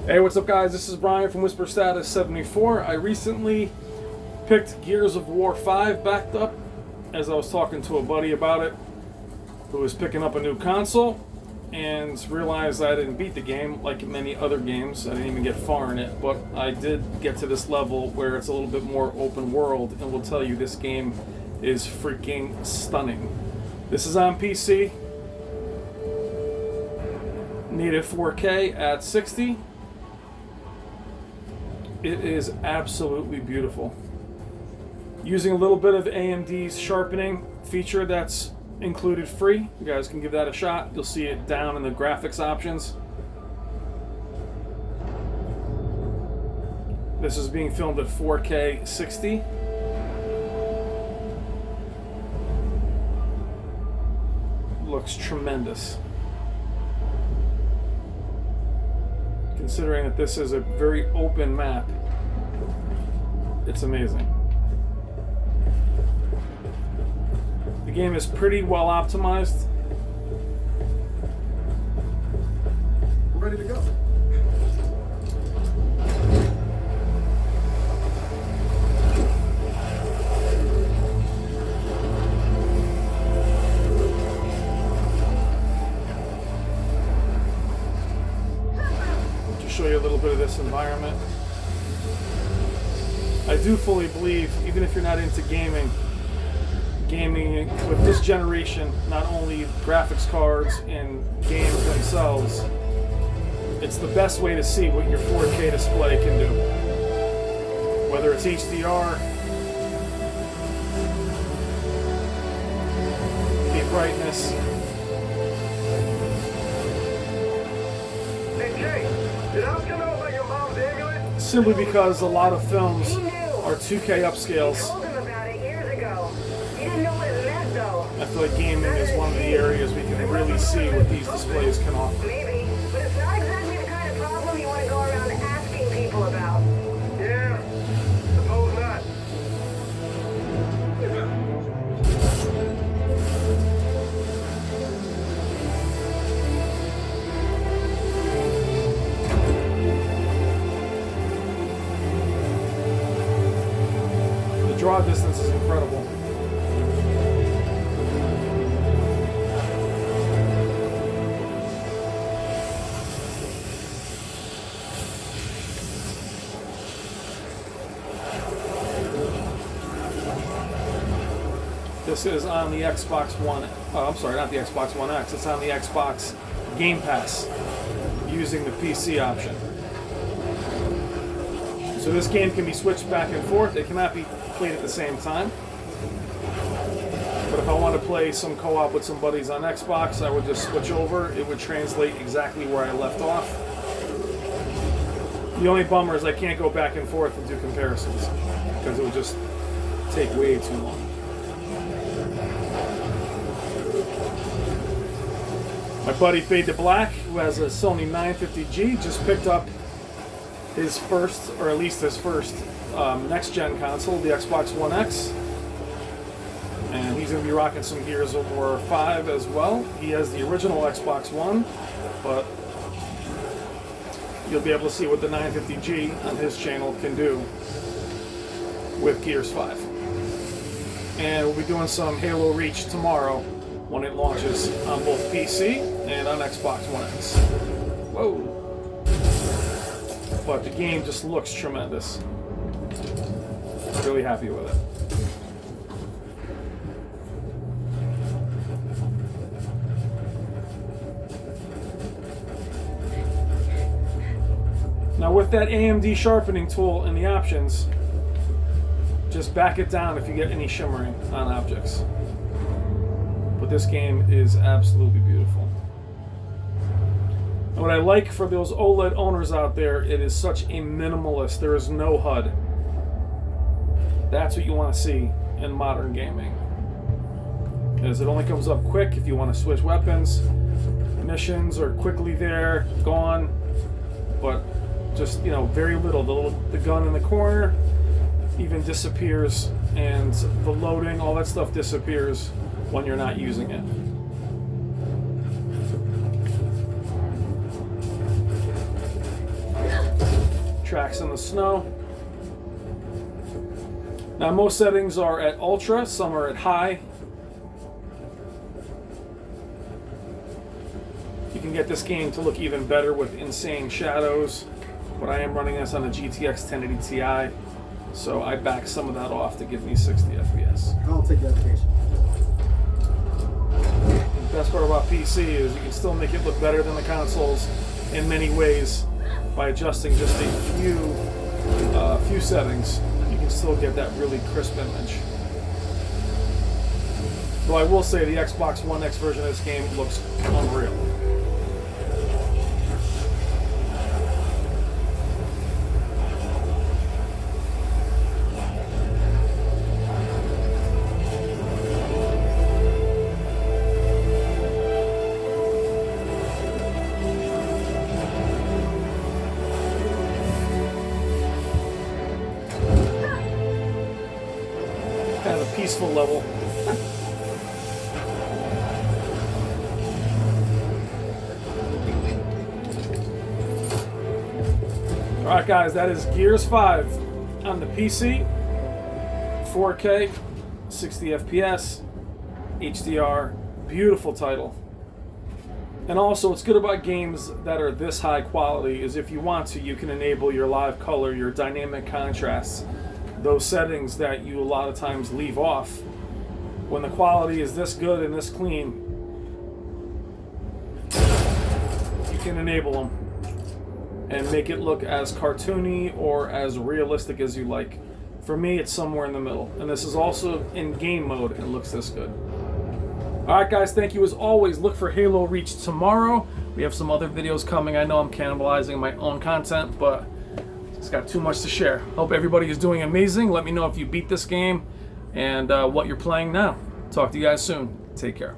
Hey, what's up guys? This is Brian from Whisper Status 74. I recently picked Gears of War 5 backed up as I was talking to a buddy about it who was picking up a new console and realized I didn't beat the game like many other games. I didn't even get far in it, but I did get to this level where it's a little bit more open world, and will tell you this game is freaking stunning. This is on PC, native 4K at 60. It is absolutely beautiful. Using a little bit of AMD's sharpening feature that's included free. You guys can give that a shot. You'll see it down in the graphics options. This is being filmed at 4K 60. Looks tremendous. Considering that this is a very open map, it's amazing. The game is pretty well optimized. We're ready to go. Show you a little bit of this environment. I do fully believe, even if you're not into gaming with this generation, not only graphics cards and games themselves, it's the best way to see what your 4K display can do. Whether it's HDR, the brightness. Simply because a lot of films are 2K upscales. I feel like gaming is one of the areas we can really see what these displays can offer. Maybe, but it's not exactly the kind of problem you want to go around asking people about. Yeah, suppose not. The draw distance is incredible. This is on the Xbox One. Oh, I'm sorry, not the Xbox One X. It's on the Xbox Game Pass using the PC option. So this game can be switched back and forth. It cannot be played at the same time. But if I want to play some co-op with some buddies on Xbox, I would just switch over. It would translate exactly where I left off. The only bummer is I can't go back and forth and do comparisons because it would just take way too long. My buddy Fade to Black, who has a Sony 950G, just picked up his first, or at least his first, next-gen console, the Xbox One X. And he's going to be rocking some Gears of War 5 as well. He has the original Xbox One, but you'll be able to see what the 950G on his channel can do with Gears 5. And we'll be doing some Halo Reach tomorrow when it launches on both PC and on Xbox One X. Whoa. But the game just looks tremendous. Really happy with it. Now with that AMD sharpening tool in the options, just back it down if you get any shimmering on objects. But this game is absolutely beautiful. And what I like for those OLED owners out there, it is such a minimalist. There is no HUD. That's what you want to see in modern gaming. As it only comes up quick if you want to switch weapons. Missions are quickly there, gone. But just, very little. The gun in the corner even disappears, and the loading, all that stuff disappears when you're not using it. tracks in the snow. Now most settings are at ultra, some are at high. You can get this game to look even better with insane shadows, but I am running this on a GTX 1080 Ti, so I back some of that off to give me 60 FPS. I'll take the application. The best part about PC is you can still make it look better than the consoles in many ways by adjusting just a few settings. You can still get that really crisp image. Though I will say the Xbox One X version of this game looks unreal. Kind of a peaceful level. Alright guys, that is Gears 5 on the PC, 4K, 60 FPS, HDR, beautiful title. And also what's good about games that are this high quality is if you want to, you can enable your live color, your dynamic contrasts, those settings that you a lot of times leave off. When the quality is this good and this clean, you can enable them and make it look as cartoony or as realistic as you like. For me, it's somewhere in the middle. And this is also in game mode and looks this good. Alright guys, thank you as always. Look for Halo Reach tomorrow. We have some other videos coming. I know I'm cannibalizing my own content, but it's got too much to share. Hope everybody is doing amazing. Let me know if you beat this game and what you're playing now. Talk to you guys soon. Take care.